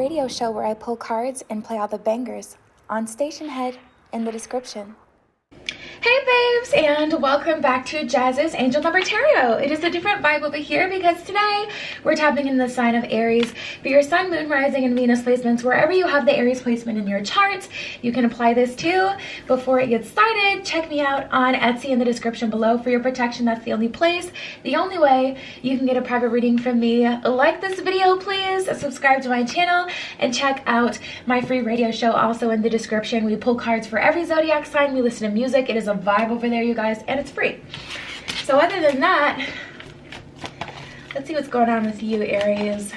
radio show where I pull cards and play all the bangers on Station Head in the description. Hey babes, and welcome back to Jazz's Angel Number Tarot. It is a different vibe over here because today we're tapping in the sign of Aries for your Sun, Moon, Rising, and Venus placements. Wherever you have the Aries placement in your chart, you can apply this too. Before it gets started, check me out on Etsy in the description below for your protection. That's the only place, the only way you can get a private reading from me. Like this video, please, subscribe to my channel, and check out my free radio show also in the description. We pull cards for every zodiac sign. We listen to music. It is a vibe over there, you guys, and it's free. So other than that, let's see what's going on with you, Aries.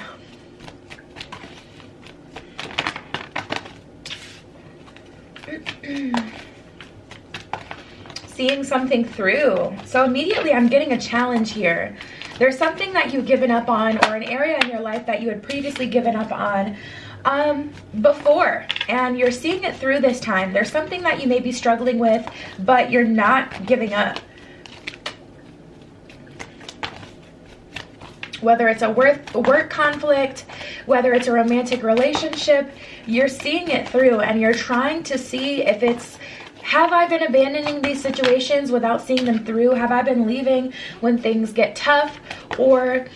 Seeing something through. So immediately I'm getting a challenge here. There's something that you've given up on, or an area in your life that you had previously given up on before, and you're seeing it through this time. There's something that you may be struggling with, but you're not giving up. Whether it's a work conflict, whether it's a romantic relationship, you're seeing it through, and you're trying to see if it's, have I been abandoning these situations without seeing them through? Have I been leaving when things get tough? Or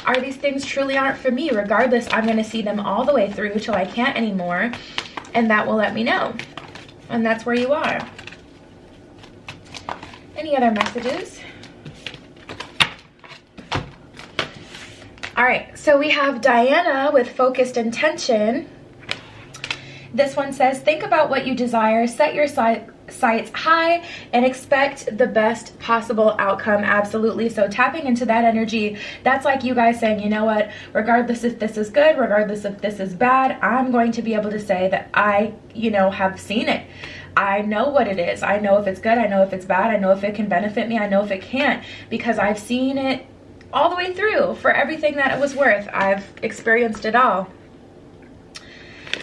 are these things truly aren't for me? Regardless, I'm going to see them all the way through till I can't anymore, and that will let me know. And that's where you are. Any other messages? All right, so we have Diana with focused intention. This one says, think about what you desire, set your sights high, and expect the best possible outcome. Absolutely. So tapping into that energy, that's like you guys saying, you know what, regardless if this is good, regardless if this is bad, I'm going to be able to say that I, have seen it. I know what it is. I know if it's good. I know if it's bad. I know if it can benefit me. I know if it can't, because I've seen it all the way through for everything that it was worth. I've experienced it all.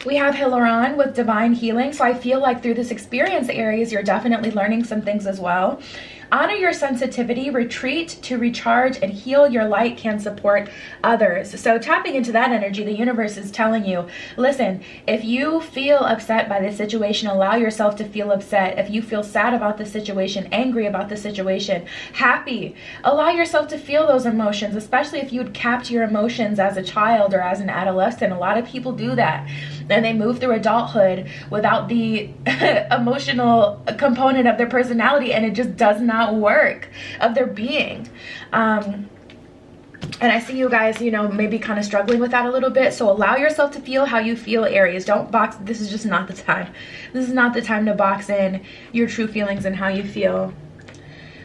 We have Hilaron with divine healing. So I feel like through this experience, Aries, you're definitely learning some things as well. Honor your sensitivity, retreat to recharge, and heal. Your light can support others. So tapping into that energy, the universe is telling you, listen, if you feel upset by this situation, allow yourself to feel upset. If you feel sad about the situation, angry about the situation, happy, allow yourself to feel those emotions, especially if you'd capped your emotions as a child or as an adolescent. A lot of people do that. And they move through adulthood without the emotional component of their personality, and it just does not work, of their being. And I see you guys, maybe kind of struggling with that a little bit. So allow yourself to feel how you feel, Aries. Don't box. This is just not the time. This is not the time to box in your true feelings and how you feel.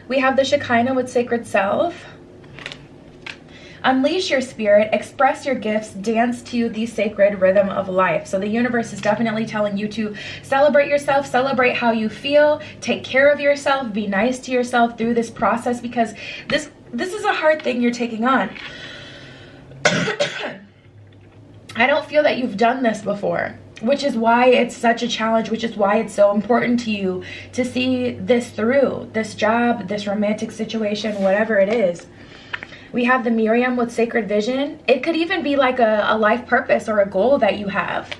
We have the Shekinah with sacred self. Unleash your spirit, express your gifts, dance to the sacred rhythm of life. So the universe is definitely telling you to celebrate yourself, celebrate how you feel, take care of yourself, be nice to yourself through this process, because this is a hard thing you're taking on. I don't feel that you've done this before, which is why it's such a challenge, which is why it's so important to you to see this through, this job, this romantic situation, whatever it is. We have the Miriam with sacred vision. It could even be like a life purpose or a goal that you have.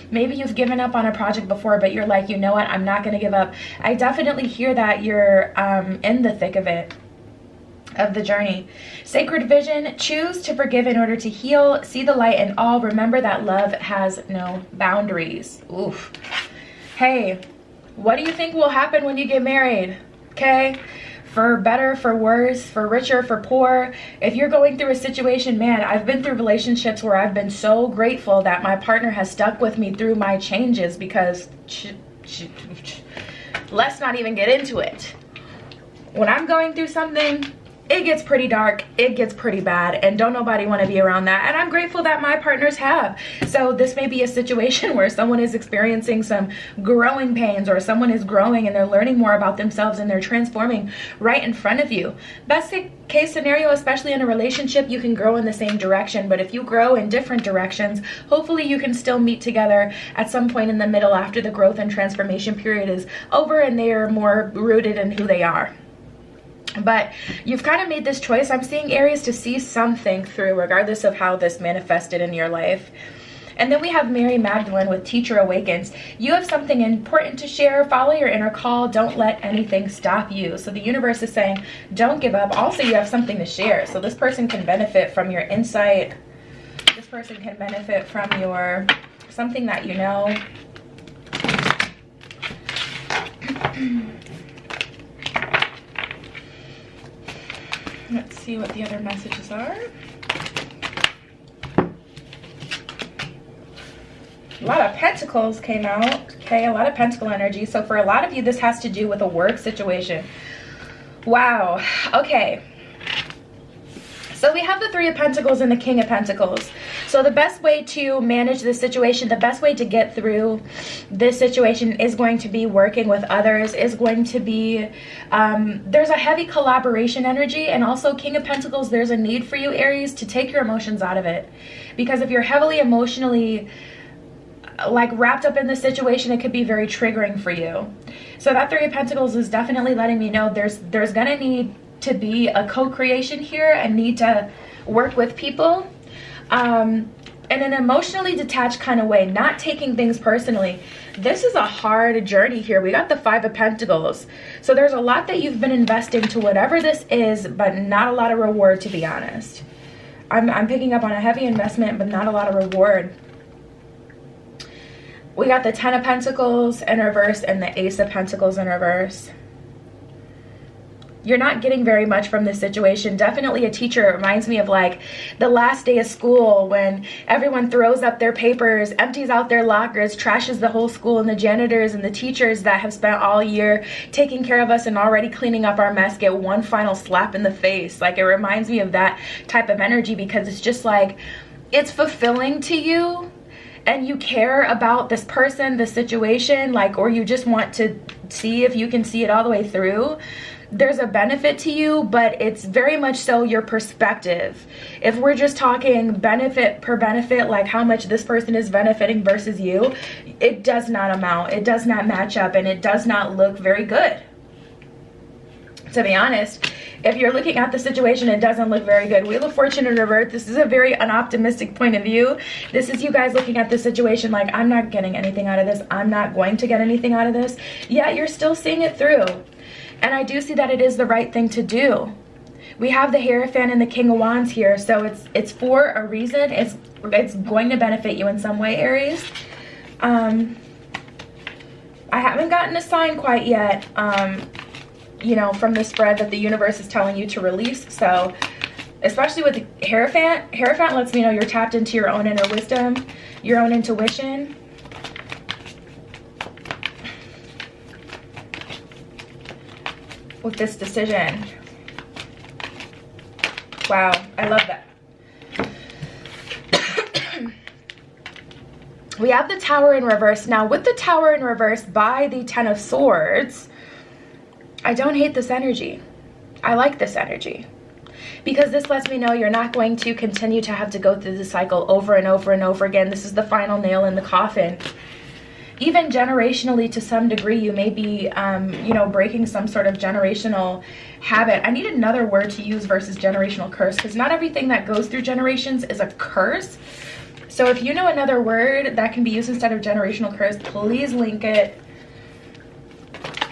Maybe you've given up on a project before, but you're like, you know what, I'm not going to give up. I definitely hear that you're in the thick of it, of the journey. Sacred vision, choose to forgive in order to heal. See the light in all. Remember that love has no boundaries. Oof. Hey, what do you think will happen when you get married? Okay? For better, for worse, for richer, for poor. If you're going through a situation, man, I've been through relationships where I've been so grateful that my partner has stuck with me through my changes, because let's not even get into it. When I'm going through something, it gets pretty dark, it gets pretty bad, and don't nobody want to be around that. And I'm grateful that my partners have. So this may be a situation where someone is experiencing some growing pains, or someone is growing and they're learning more about themselves and they're transforming right in front of you. Best case scenario, especially in a relationship, you can grow in the same direction. But if you grow in different directions, hopefully you can still meet together at some point in the middle after the growth and transformation period is over and they are more rooted in who they are. But you've kind of made this choice, I'm seeing, Aries, to see something through, regardless of how this manifested in your life. And then we have Mary Magdalene with Teacher Awakens. You have something important to share. Follow your inner call. Don't let anything stop you. So the universe is saying, don't give up. Also, you have something to share. So this person can benefit from your insight. This person can benefit from your something that you know. Let's see what the other messages are. A lot of pentacles came out. Okay, a lot of pentacle energy. So for a lot of you, this has to do with a work situation. Wow. Okay. So we have the Three of Pentacles and the King of Pentacles. So the best way to manage this situation, the best way to get through this situation is going to be working with others, is going to be, there's a heavy collaboration energy. And also King of Pentacles, there's a need for you, Aries, to take your emotions out of it. Because if you're heavily emotionally like wrapped up in the situation, it could be very triggering for you. So that Three of Pentacles is definitely letting me know there's gonna need to be a co-creation here and need to work with people in an emotionally detached kind of way, not taking things personally. This is a hard journey here. We got the Five of Pentacles. So there's a lot that you've been investing to whatever this is, but not a lot of reward, to be honest. I'm picking up on a heavy investment, but not a lot of reward. We got the Ten of Pentacles in reverse and the Ace of Pentacles in reverse. You're not getting very much from this situation. Definitely a teacher. It reminds me of like the last day of school when everyone throws up their papers, empties out their lockers, trashes the whole school, and the janitors and the teachers that have spent all year taking care of us and already cleaning up our mess get one final slap in the face. Like, it reminds me of that type of energy, because it's just like, it's fulfilling to you. And you care about this person, the situation, like, or you just want to see if you can see it all the way through. There's a benefit to you, but it's very much so your perspective. If we're just talking benefit per benefit, like how much this person is benefiting versus you, it does not amount, it does not match up, and it does not look very good. To be honest, if you're looking at the situation, it doesn't look very good. Wheel of Fortune in reverse. This is a very unoptimistic point of view. This is you guys looking at the situation like, I'm not getting anything out of this. I'm not going to get anything out of this. Yet you're still seeing it through. And I do see that it is the right thing to do. We have the Hierophant and the King of Wands here. So it's for a reason. It's going to benefit you in some way, Aries. I haven't gotten a sign quite yet. You know, from the spread that the universe is telling you to release. So especially with the Hierophant lets me know you're tapped into your own inner wisdom, your own intuition. With this decision. Wow, I love that. We have the Tower in reverse. Now with the Tower in reverse by the Ten of Swords, I don't hate this energy. I like this energy. Because this lets me know you're not going to continue to have to go through the cycle over and over and over again. This is the final nail in the coffin. Even generationally, to some degree, you may be, you know, breaking some sort of generational habit. I need another word to use versus generational curse, because not everything that goes through generations is a curse. So if you know another word that can be used instead of generational curse, please link it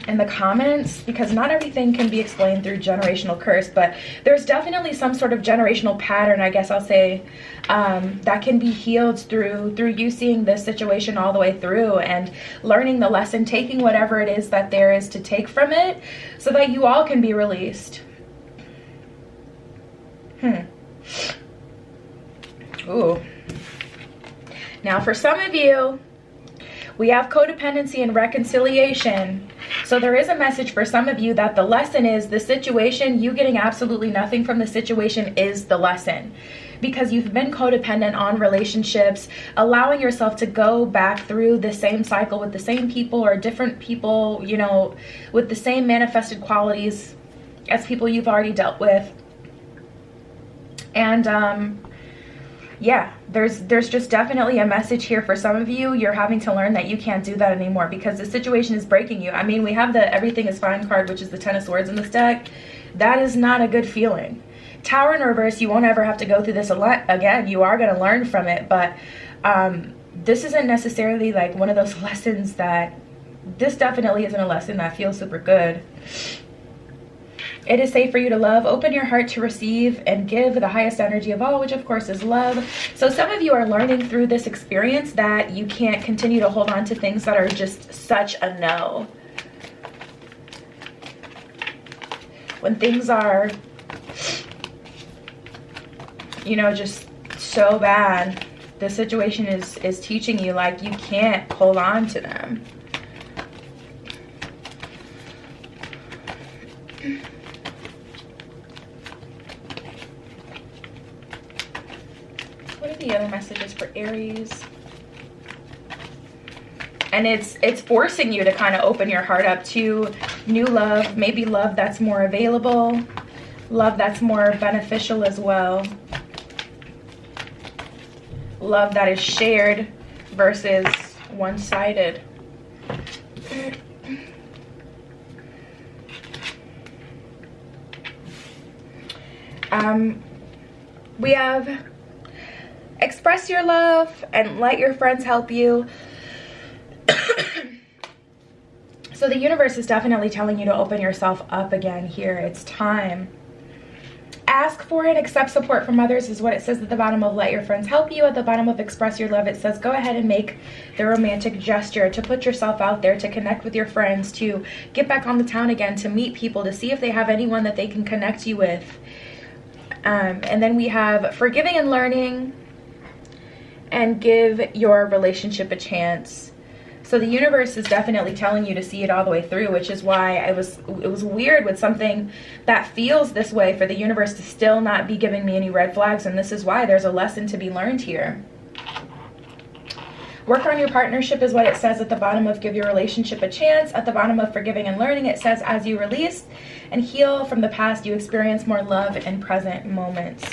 in the comments, because not everything can be explained through generational curse, but there's definitely some sort of generational pattern, I guess I'll say, that can be healed through you seeing this situation all the way through and learning the lesson, taking whatever it is that there is to take from it so that you all can be released. Ooh. Now for some of you, we have codependency and reconciliation. So there is a message for some of you that the lesson is the situation, you getting absolutely nothing from the situation is the lesson. Because you've been codependent on relationships, allowing yourself to go back through the same cycle with the same people or different people, you know, with the same manifested qualities as people you've already dealt with. And yeah, there's just definitely a message here for some of you. You're having to learn that you can't do that anymore because the situation is breaking you. I mean, we have the Everything is Fine card, which is the Ten of Swords in this deck. That is not a good feeling. Tower in reverse, you won't ever have to go through this a lot again. You are going to learn from it, but This isn't necessarily like one of those lessons that, this definitely isn't a lesson that feels super good. It is safe for you to love. Open your heart to receive and give the highest energy of all, which of course is love. So some of you are learning through this experience that you can't continue to hold on to things that are just such a no. When things are, you know, just so bad, the situation is teaching you like you can't hold on to them. What are the other messages for Aries? And it's forcing you to kind of open your heart up to new love, maybe love that's more available, love that's more beneficial as well, love that is shared versus one-sided. We have express your love and let your friends help you. So the universe is definitely telling you to open yourself up again here. It's time. Ask for and accept support from others is what it says at the bottom of let your friends help you. At the bottom of express your love, it says go ahead and make the romantic gesture to put yourself out there, to connect with your friends, to get back on the town again, to meet people, to see if they have anyone that they can connect you with. And then we have forgiving and learning, and give your relationship a chance. So the universe is definitely telling you to see it all the way through, which is why it was weird with something that feels this way for the universe to still not be giving me any red flags. And this is why there's a lesson to be learned here. Work on your partnership is what it says at the bottom of give your relationship a chance. At the bottom of forgiving and learning, it says as you release and heal from the past, you experience more love in present moments.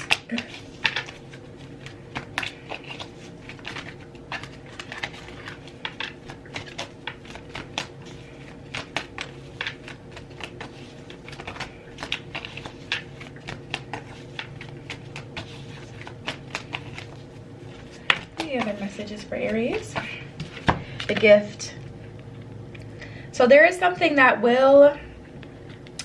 Other messages for Aries. The gift. So there is something that will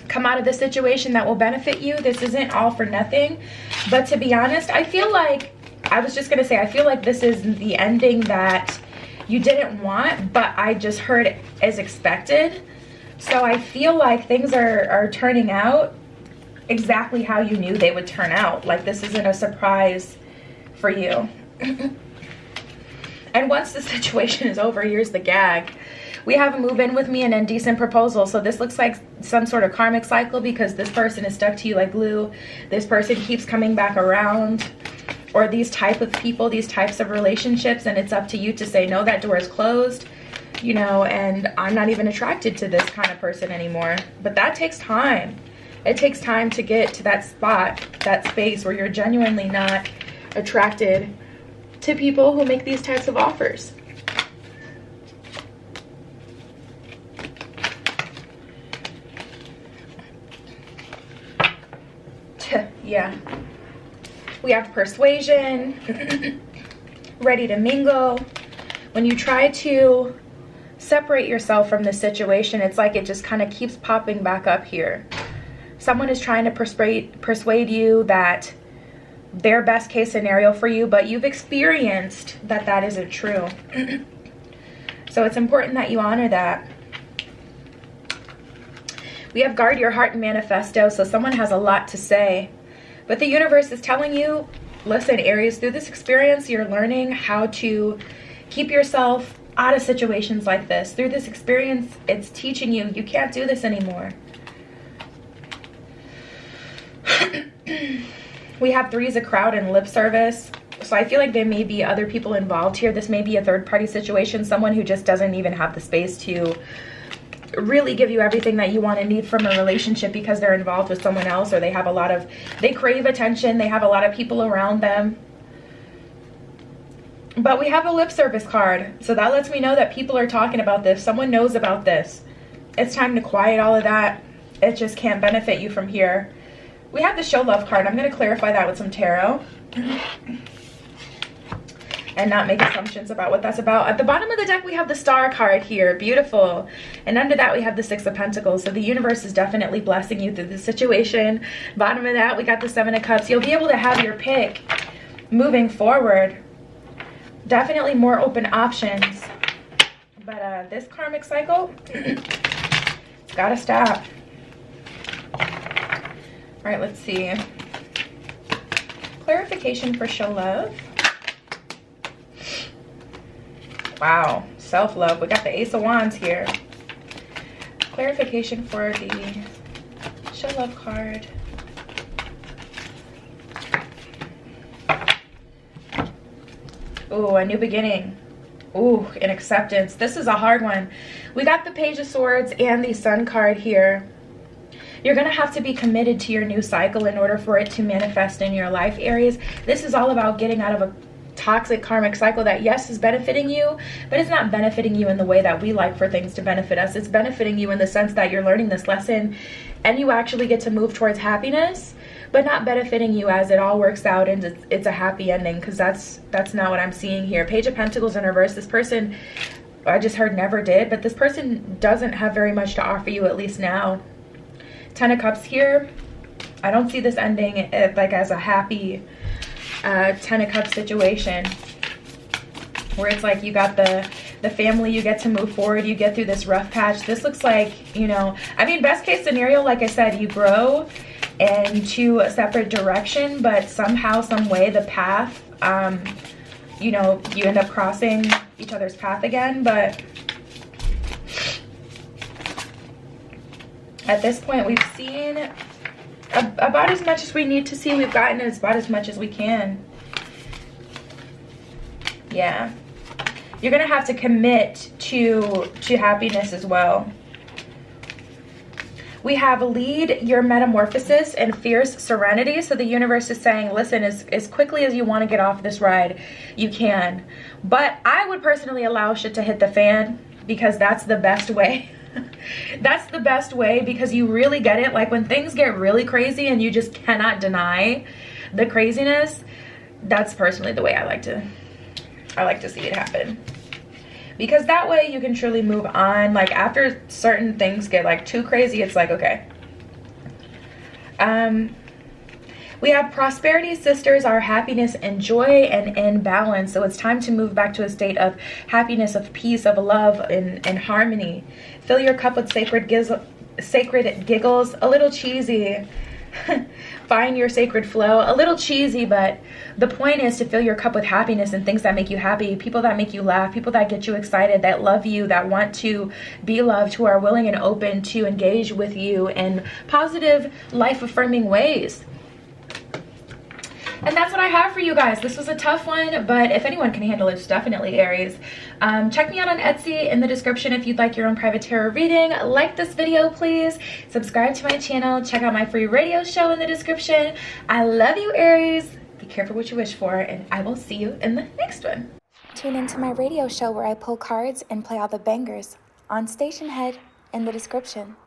come out of this situation that will benefit you. This isn't all for nothing, but to be honest, I feel like, I was just gonna say, I feel like this is the ending that you didn't want, but I just heard it as expected. So I feel like things are turning out exactly how you knew they would turn out. Like this isn't a surprise for you. And once the situation is over, here's the gag. We have a move in with me and indecent proposal. So this looks like some sort of karmic cycle because this person is stuck to you like glue. This person keeps coming back around, or these type of people, these types of relationships, and it's up to you to say, no, that door is closed, you know, and I'm not even attracted to this kind of person anymore. But that takes time. It takes time to get to that spot, that space where you're genuinely not attracted to people who make these types of offers. Yeah. We have persuasion, ready to mingle. When you try to separate yourself from the situation, it's like it just kind of keeps popping back up here. Someone is trying to persuade you that their best case scenario for you, but you've experienced that that isn't true. So it's important that you honor that. We have guard your heart and manifesto. So someone has a lot to say, but the universe is telling you, listen, Aries, through this experience, you're learning how to keep yourself out of situations like this. Through this experience, it's teaching you, you can't do this anymore. We have threes of crowd and lip service. So I feel like there may be other people involved here. This may be a third party situation. Someone who just doesn't even have the space to really give you everything that you want and need from a relationship because they're involved with someone else, or they have a lot of, they crave attention. They have a lot of people around them. But we have a lip service card. So that lets me know that people are talking about this. Someone knows about this. It's time to quiet all of that. It just can't benefit you from here. We have the show love card. I'm going to clarify that with some tarot. and not make assumptions about what that's about. At the bottom of the deck, we have the Star card here. Beautiful. And under that, we have the Six of Pentacles. So the universe is definitely blessing you through this situation. Bottom of that, we got the Seven of Cups. You'll be able to have your pick moving forward. Definitely more open options. But this karmic cycle, it's got to stop. All right, let's see. Clarification for show love. Wow, self-love. We got the Ace of Wands here. Clarification for the show love card. Ooh, a new beginning. Ooh, an acceptance. This is a hard one. We got the Page of Swords and the Sun card here. You're going to have to be committed to your new cycle in order for it to manifest in your life, Aries. This is all about getting out of a toxic karmic cycle that, yes, is benefiting you, but it's not benefiting you in the way that we like for things to benefit us. It's benefiting you in the sense that you're learning this lesson and you actually get to move towards happiness, but not benefiting you as it all works out and it's a happy ending, because that's not what I'm seeing here. Page of Pentacles in reverse. This person, I just heard never did, but this person doesn't have very much to offer you, at least now. Ten of Cups here. I don't see this ending like as a happy Ten of Cups situation where it's like you got the family, you get to move forward, you get through this rough patch. This looks like, you know, I mean, best case scenario, like I said, you grow into a separate direction, but somehow, some way, the path, you know, you end up crossing each other's path again. But at this point, we've seen about as much as we need to see. We've gotten about as much as we can. Yeah. You're going to have to commit to happiness as well. We have lead your metamorphosis and fierce serenity. So the universe is saying, listen, as quickly as you want to get off this ride, you can. But I would personally allow shit to hit the fan, because that's the best way. That's the best way, because you really get it. Like when things get really crazy and you just cannot deny the craziness, that's personally the way I like to see it happen. Because that way you can truly move on. Like after certain things get like too crazy, it's like, okay. We have prosperity, sisters, our happiness and joy and in balance. So it's time to move back to a state of happiness, of peace, of love and harmony. Fill your cup with sacred giggles. A little cheesy. Find your sacred flow. A little cheesy, but the point is to fill your cup with happiness and things that make you happy, people that make you laugh, people that get you excited, that love you, that want to be loved, who are willing and open to engage with you in positive, life-affirming ways. And that's what I have for you guys. This was a tough one, but if anyone can handle it, it's definitely Aries. Check me out on Etsy in the description if you'd like your own private tarot reading. Like this video, please. Subscribe to my channel. Check out my free radio show in the description. I love you, Aries. Be careful what you wish for, and I will see you in the next one. Tune into my radio show where I pull cards and play all the bangers on Station Head in the description.